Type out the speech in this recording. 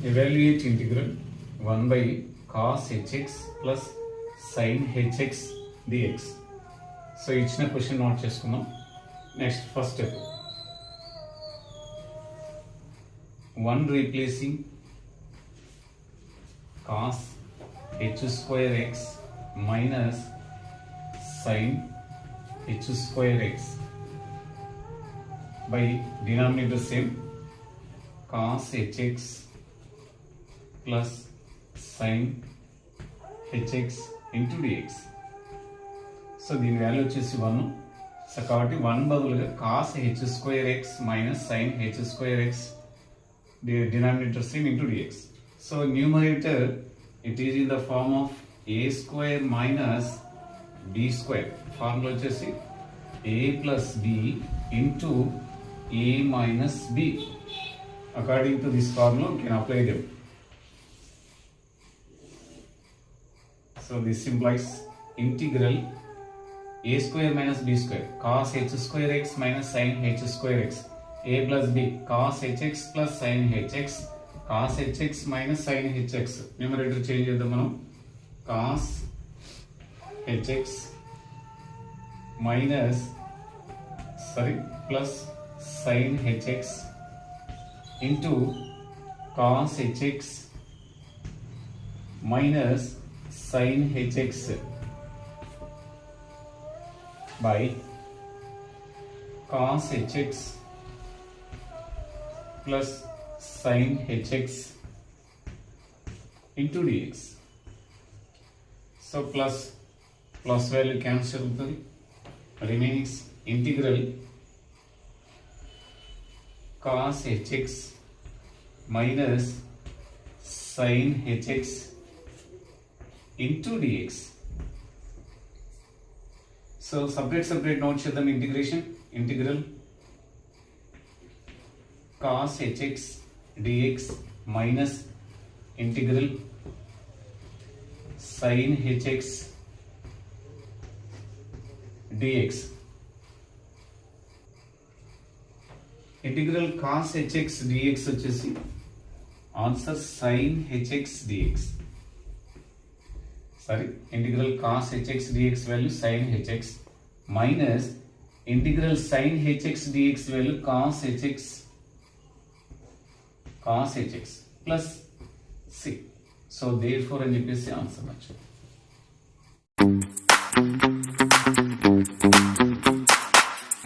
Evaluate integral 1 by cos hx plus sin hx dx. So ఇచ్చిన question note చేసుకుందాం. Next first step 1 replacing cos h square x minus sin h square x by denominator same cos hx plus sin hx into dx. So దీని value వచ్చేసి 1. So కాబట్టి 1 బదులుగా cos h square x minus sin h square x denominator same into dx. So numerator it is in the form of a square minus b square. Formula వచ్చేసి a plus b into a minus b. According to this formula we can apply them. So this implies integral a square minus b square cos h square x minus sin h square x a plus b cos hx plus sin hx cos hx minus sin hx. Numerator change చేద్దాం మనం. cos hx minus plus sin hx into cos hx minus sin hx by cos hx plus sin hx into dx. So plus value cancel అవుతుంది. Remaining integral cos hx minus sin hx into dx. So separate note చేద్దాం. integral cos hx dx minus integral sin hx dx. integral cos hx dx వచ్చేసి answer sin hx dx. integral cos hx dx value sin hx minus integral sin hx dx value cos hx plus c. So therefore అని చెప్పేసి answer వచ్చి